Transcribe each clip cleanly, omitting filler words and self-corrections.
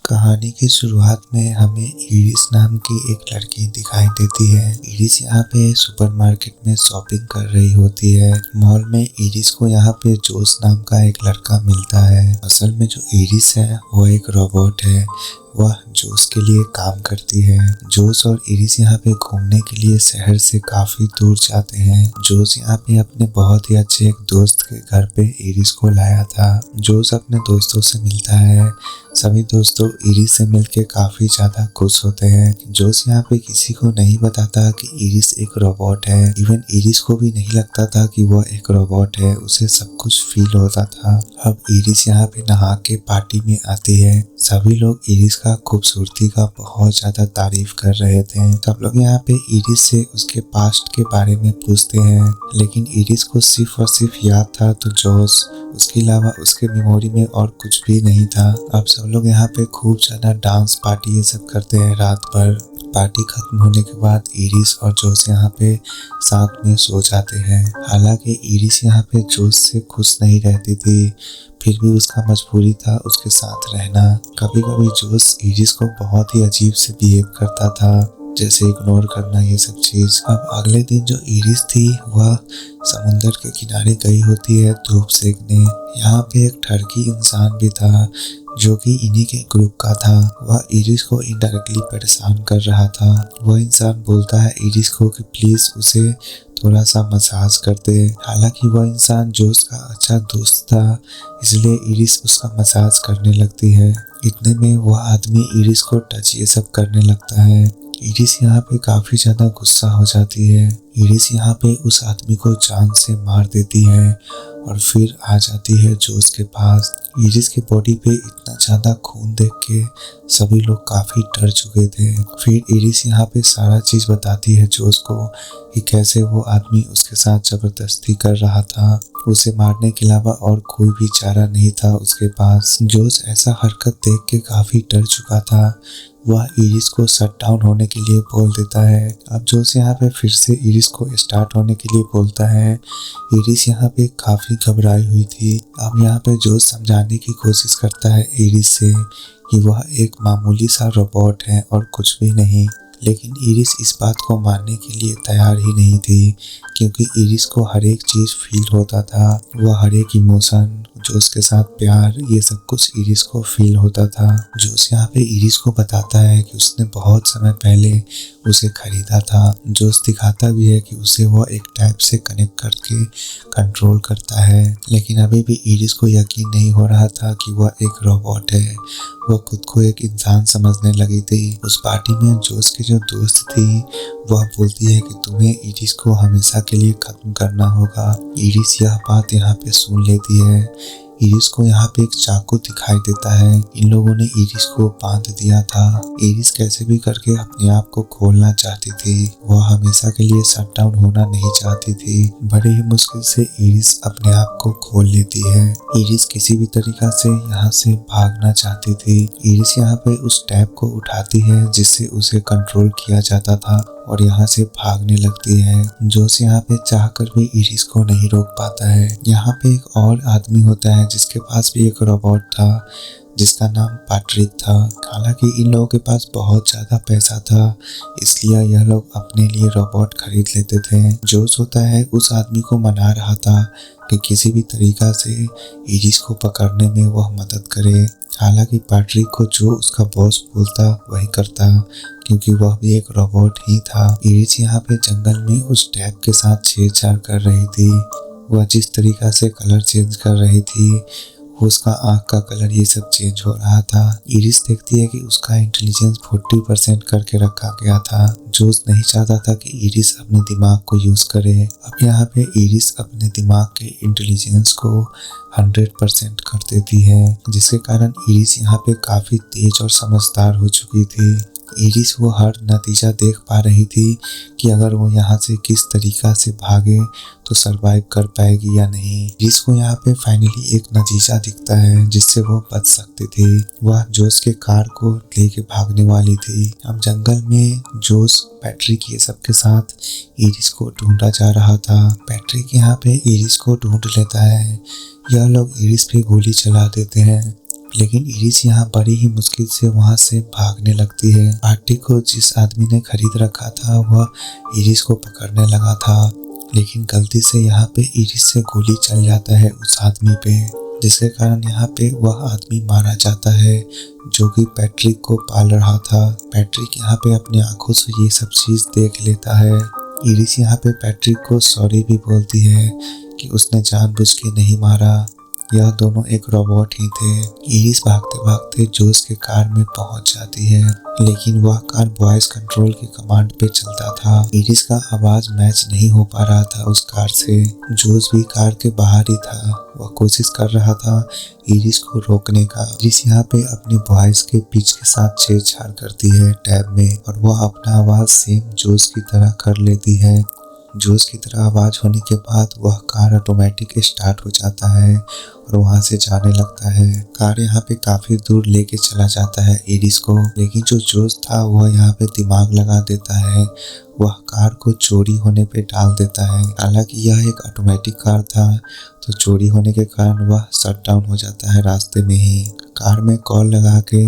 कहानी की शुरुआत में हमें इरिस नाम की एक लड़की दिखाई देती है। इरिस यहाँ पे सुपरमार्केट में शॉपिंग कर रही होती है। मॉल में इरिस को यहाँ पे जोस नाम का एक लड़का मिलता है। असल में जो इरिस है वो एक रोबोट है। वह जोस के लिए काम करती है। जोस और इरिस यहाँ पे घूमने के लिए शहर से काफी दूर जाते हैं। जोस यहाँ पे अपने बहुत ही अच्छे एक दोस्त के घर पे इरिस को लाया था। जोस अपने दोस्तों से मिलता है। सभी दोस्तों इरिस से मिलके काफी ज्यादा खुश होते हैं। जोस यहाँ पे किसी को नहीं बताता कि इरिस एक रोबोट है। इवन इरिस को भी नहीं लगता था कि वह एक रोबोट है। उसे सब कुछ फील होता था। अब इरिस यहाँ पे नहा के पार्टी में आती है। सभी लोग इरिस का खूबसूरती का बहुत ज्यादा तारीफ कर रहे थे। सब लोग यहाँ पे इरिस से उसके पास्ट के बारे में पूछते हैं, लेकिन इरिस को सिर्फ और सिर्फ याद था तो जोस, उसके अलावा उसके मेमोरी में और कुछ भी नहीं था। अब सब लोग यहाँ पे खूब ज्यादा डांस पार्टी ये सब करते हैं रात भर। पार्टी खत्म होने के बाद इरिस और जोस यहाँ पे साथ में सो जाते हैं। हालांकि इरिस यहाँ पे जोस से खुश नहीं रहती थी, फिर भी उसका मजबूरी था उसके साथ रहना। कभी कभी जोस इरिस को बहुत ही अजीब से बिहेव करता था, जैसे इग्नोर करना ये सब चीज। अब अगले दिन जो इरिस थी वह समुंदर के किनारे गई होती है धूप सेकने। यहाँ पे एक ठरकी इंसान भी था जो कि इन्हीं के ग्रुप का था। वह इरिस को इनडायरेक्टली परेशान कर रहा था। वह इंसान बोलता है इरिस को कि प्लीज उसे थोड़ा सा मसाज कर दे। हालांकि वह इंसान जोस का अच्छा दोस्त था, इसलिए इरिस उसका मसाज करने लगती है। इतने में वह आदमी इरिस को टच ये सब करने लगता है। इरिस यहाँ पे काफी ज्यादा गुस्सा हो जाती है। इरिस यहाँ पे उस आदमी को जान से मार देती है और फिर आ जाती है जोस के पास। इरिस के बॉडी पे इतना ज्यादा खून देख के सभी लोग काफी डर चुके थे। फिर इरिस यहाँ पे सारा चीज बताती है जोस को कि कैसे वो आदमी उसके साथ जबरदस्ती कर रहा था। उसे मारने के अलावा और कोई भी चारा नहीं था उसके पास। जोस ऐसा हरकत देख के काफी डर चुका था। वह इरिस को शट डाउन होने के लिए बोल देता है। अब जोस यहाँ पे फिर से इरिस को स्टार्ट होने के लिए बोलता है। इरिस यहाँ पे काफी घबराई हुई थी। अब यहाँ पे जोस समझाने की कोशिश करता है इरिस से कि वह एक मामूली सा रोबोट है और कुछ भी नहीं, लेकिन इरिस इस बात को मानने के लिए तैयार ही नहीं थी, क्योंकि इरिस को हर एक चीज फील होता था। वह हर एक इमोशन, जोस के साथ प्यार, ये सब कुछ इरिस को फील होता था। जोस यहाँ पे इरिस को बताता है कि उसने बहुत समय पहले उसे खरीदा था। जोस दिखाता भी है कि उसे वह एक टाइप से कनेक्ट करके कंट्रोल करता है, लेकिन अभी भी इरिस को यकीन नहीं हो रहा था कि वह एक रोबोट है। वह खुद को एक इंसान समझने लगी थी। उस पार्टी में जोस की जो दोस्त थी वह बोलती है कि तुम्हें इरिस को हमेशा के लिए खत्म करना होगा। इरिस यह बात यहाँ पे सुन लेती है। इरिस को यहाँ पे एक चाकू दिखाई देता है। इन लोगों ने इरिस को बांध दिया था। इरिस कैसे भी करके अपने आप को खोलना चाहती थी। वह हमेशा के लिए शट डाउन होना नहीं चाहती थी। बड़े ही मुश्किल से इरिस अपने आप को खोल लेती है। इरिस किसी भी तरीका से यहाँ से भागना चाहती थी। इरिस यहाँ पे उस टैब को उठाती है जिससे उसे कंट्रोल किया जाता था और यहाँ से भागने लगती है। जोस यहाँ पे चाहकर भी इरिस को नहीं रोक पाता है। यहाँ पे एक और आदमी होता है जिसके पास भी एक रोबोट था जिसका नाम पैट्रिक था। हालांकि इन लोगों के पास बहुत ज्यादा पैसा था, इसलिए यह लोग अपने लिए रोबोट खरीद लेते थे। जोस होता है उस आदमी को मना रहा था कि किसी भी तरीका से इरिस को पकड़ने में वह मदद करे। हालांकि पैट्रिक को जो उसका बॉस बोलता वही करता, क्योंकि वह भी एक रोबोट ही था। इरिस यहाँ पे जंगल में उस टैब के साथ छेड़छाड़ कर रही थी। वह जिस तरीका से कलर चेंज कर रही थी, उसका आँख का कलर ये सब चेंज हो रहा था। इरिस देखती है कि उसका इंटेलिजेंस 40% करके रखा गया था। जोस नहीं चाहता था कि इरिस अपने दिमाग को यूज करे। अब यहाँ पे इरिस अपने दिमाग के इंटेलिजेंस को 100% कर देती है, जिसके कारण इरिस यहाँ पे काफी तेज और समझदार हो चुकी थी। इरिस वो हर नतीजा देख पा रही थी कि अगर वो यहाँ से किस तरीका से भागे तो सरवाइव कर पाएगी या नहीं। इरिस को यहाँ पे फाइनली एक नतीजा दिखता है जिससे वो बच सकती थी। वह जोस के कार को लेके भागने वाली थी। अब जंगल में जोस पैट्रिक ये सब के साथ इरिस को ढूंढा जा रहा था। पैट्रिक यहाँ पे इरिस को ढूंढ लेता है। यह लोग इरिस पे गोली चला देते हैं। लेकिन इरिस यहाँ बड़ी ही मुश्किल से वहाँ से भागने लगती है। पार्टी को जिस आदमी ने खरीद रखा था वह इरिस को पकड़ने लगा था, लेकिन गलती से यहाँ पे इरिस से गोली चल जाता है उस आदमी पे, जिसके कारण यहाँ पे वह आदमी मारा जाता है जो कि पैट्रिक को पाल रहा था। पैट्रिक यहाँ पे अपनी आंखों से ये सब चीज देख लेता है। इरिस यहाँ पे पैट्रिक को सॉरी भी बोलती है कि उसने जानबूझ के नहीं मारा, यह दोनों एक रोबोट ही थे। इरिस भागते भागते जोस के कार में पहुंच जाती है, लेकिन वह कार वॉइस कंट्रोल के कमांड पे चलता था। इरिस का आवाज मैच नहीं हो पा रहा था उस कार से। जोस भी कार के बाहर ही था, वह कोशिश कर रहा था इरिस को रोकने का। इरिस यहाँ पे अपनी वॉइस के पिच के साथ छेड़छाड़ करती है टैब में, और वह अपना आवाज सेम जोस की तरह कर लेती है। जोस की तरह आवाज होने के बाद वह कार ऑटोमेटिक स्टार्ट हो जाता है और वहां से जाने लगता है। कार यहाँ पे काफी दूर लेके चला जाता है इरिस को, लेकिन जो जोस था वह यहाँ पे दिमाग लगा देता है, वह कार को चोरी होने पे डाल देता है। हालांकि यह एक ऑटोमेटिक कार था, तो चोरी होने के कारण वह शट डाउन हो जाता है रास्ते में ही। कार में कॉल लगा के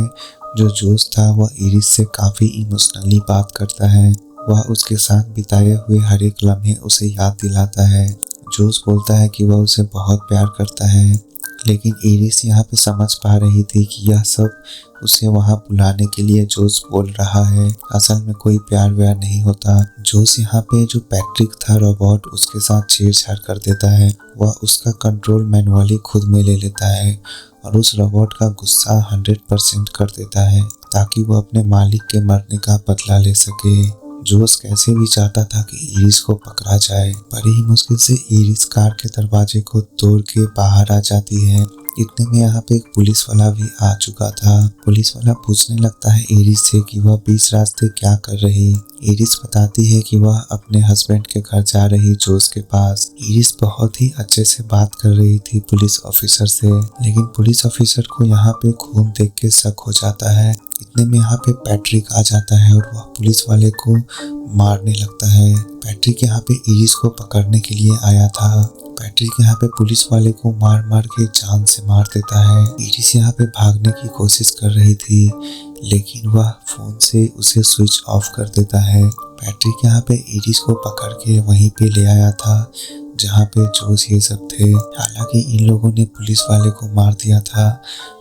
जो जोस था वह इरिस से काफी इमोशनली बात करता है। वह उसके साथ बिताए हुए हर एक लम्हे उसे याद दिलाता है। जोस बोलता है कि वह उसे बहुत प्यार करता है, लेकिन इरिस यहाँ पे समझ पा रही थी कि यह सब उसे वहाँ बुलाने के लिए जोस बोल रहा है, असल में कोई प्यार व्यार नहीं होता। जोस यहाँ पे जो पैट्रिक था रोबोट, उसके साथ छेड़छाड़ कर देता है। वह उसका कंट्रोल मैनुअली खुद में ले लेता है और उस रोबोट का गुस्सा 100% कर देता है ताकि वह अपने मालिक के मरने का बदला ले सके। जोस कैसे भी चाहता था कि इरिस को पकड़ा जाए। बड़ी ही मुश्किल से इरिस कार के दरवाजे को तोड़ के बाहर आ जाती है। इतने में यहाँ पे एक पुलिस वाला भी आ चुका था। पुलिस वाला पूछने लगता है इरिस से कि वह बीच रास्ते क्या कर रही। इरिस बताती है कि वह अपने हस्बैंड के घर जा रही जोस के पास। इरिस बहुत ही अच्छे से बात कर रही थी पुलिस ऑफिसर से, लेकिन पुलिस ऑफिसर को यहाँ पे खून देख के शक हो जाता है। इतने में यहाँ पे पैट्रिक आ जाता है और वह पुलिस वाले को मारने लगता है। पैट्रिक यहाँ पे इरिस को पकड़ने के लिए आया था। पैट्रिक यहाँ पे पुलिस वाले को मार मार के जान से मार देता है। इरिस यहाँ पे भागने की कोशिश कर रही थी, लेकिन वह फोन से उसे स्विच ऑफ कर देता है। पैट्रिक यहाँ पे इरिस को पकड़ के वहीं पे ले आया था जहाँ पे जोस ये सब थे। हालांकि इन लोगों ने पुलिस वाले को मार दिया था,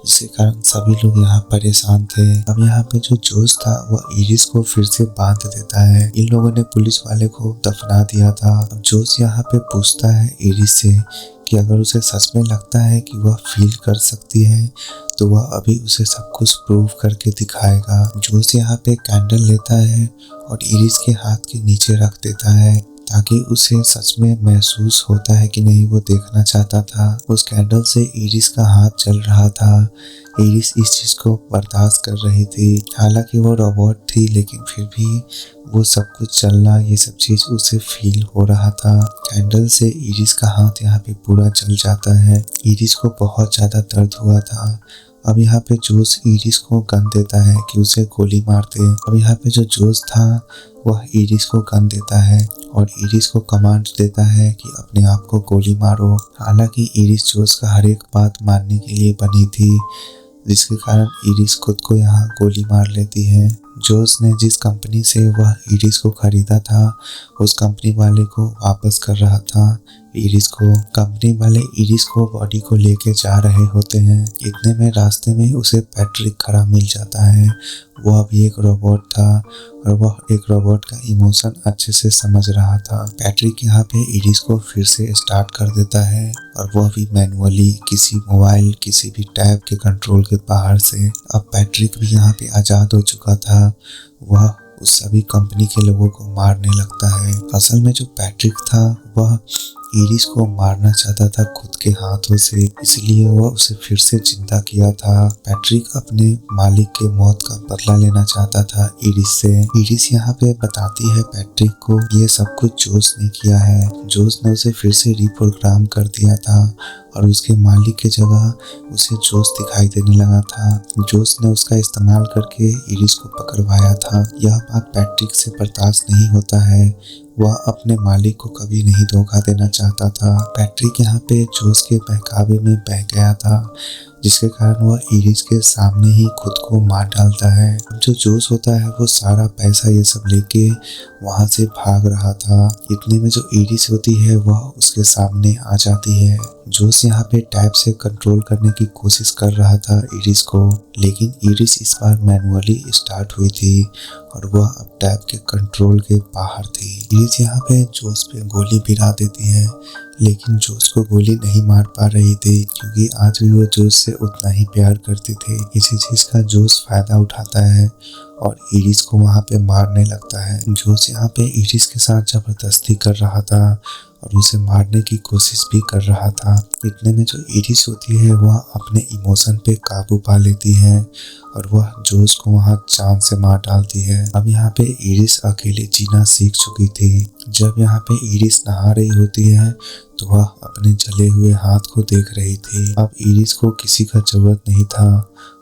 जिसके कारण सभी लोग यहाँ परेशान थे। अब यहाँ पे जो जोस था वह इरिस को फिर से बांध देता है। इन लोगों ने पुलिस वाले को दफना दिया था। अब जोस यहाँ पे पूछता है इरिस से कि अगर उसे सच में लगता है कि वह फील कर सकती है तो वह अभी उसे सब कुछ प्रूव करके दिखाएगा। जोस यहाँ पे कैंडल लेता है और इरिस के हाथ के नीचे रख देता है ताकि उसे सच में महसूस होता है कि नहीं, वो देखना चाहता था। उस कैंडल से इरिस का हाथ जल रहा था। इरिस इस चीज को बर्दाश्त कर रही थी। हालांकि वो रोबोट थी, लेकिन फिर भी वो सब कुछ चलना, ये सब चीज उसे फील हो रहा था। कैंडल से इरिस का हाथ यहाँ पे पूरा जल जाता है। इरिस को बहुत ज्यादा दर्द हुआ था। अब यहाँ पे जोस इरिस को गन देता है कि उसे गोली मार दे। अब यहाँ पे जो जोस था वह इरिस को गन देता है और इरिस को कमांड देता है कि अपने आप को गोली मारो। हालांकि इरिस जोस का हर एक बात मानने के लिए बनी थी, जिसके कारण इरिस खुद को यहाँ गोली मार लेती है। जोस ने जिस कंपनी से वह इरिस को खरीदा था, उस कंपनी वाले को वापस कर रहा था इरिस को। कंपनी वाले इरिस को बॉडी को लेके जा रहे होते हैं। इतने में रास्ते में उसे पैट्रिक खड़ा मिल जाता है। वह भी एक रोबोट था और वह एक रोबोट का इमोशन अच्छे से समझ रहा था। पैट्रिक यहाँ पे इरिस को फिर से स्टार्ट कर देता है और वह भी मैनुअली, किसी मोबाइल, किसी भी टैब के कंट्रोल के बाहर से। अब पैट्रिक भी यहाँ पे आज़ाद हो चुका था। वह उस सभी कंपनी के लोगों को मारने लगता है। असल में जो पैट्रिक था वह इरिस को मारना चाहता था खुद के हाथों से, इसलिए वह उसे फिर से जिंदा किया था। पैट्रिक अपने मालिक के मौत का बदला लेना चाहता था इरिस से। इरिस यहाँ पे बताती है पैट्रिक को ये सब कुछ जोस ने किया है। जोस ने उसे फिर से रिप्रोग्राम कर दिया था और उसके मालिक की जगह उसे जोस दिखाई देने लगा था। जोस ने उसका इस्तेमाल करके इरिस को पकड़वाया था। यह बात पैट्रिक से बर्दाश्त नहीं होता है। वह अपने मालिक को कभी नहीं धोखा देना चाहता था। पैट्रिक यहाँ पे जोस के बहकावे में बह गया था, जिसके कारण वह इरिस के सामने ही खुद को मार डालता है। जो जोस होता है वो सारा पैसा ये सब लेके वहां से भाग रहा था। इतने में जो इरिस होती है वह उसके सामने आ जाती है। जोस यहाँ पे टैब से कंट्रोल करने की कोशिश कर रहा था इरिस को, लेकिन इरिस इस बार मैनुअली स्टार्ट हुई थी और वह अब टैब के कंट्रोल के बाहर थी। इरिस यहाँ पे जोस पे गोली गिरा देती है, लेकिन जोस को गोली नहीं मार पा रही थी क्योंकि आज भी वो जोस से उतना ही प्यार करती थी। इसी चीज का जोस फायदा उठाता है और इरिस को वहां पे मारने लगता है। जोस यहाँ पे इरिस के साथ जबरदस्ती कर रहा था और उसे मारने की कोशिश भी कर रहा था। इतने में जो इरिस होती है वह अपने इमोशन पे काबू पा लेती है और वह जोस को वहां जान से मार डालती है। अब यहाँ पे इरिस अकेले जीना सीख चुकी थी। जब यहाँ पे इरिस नहा रही होती है तो वह अपने जले हुए हाथ को देख रही थी। अब इरिस को किसी का जरूरत नहीं था,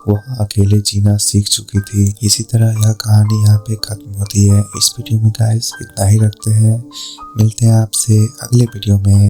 वह अकेले जीना सीख चुकी थी। इसी तरह यह कहानी यहाँ पे खत्म होती है। इस वीडियो में गाइस इतना ही रखते हैं। मिलते हैं आपसे अगले वीडियो में।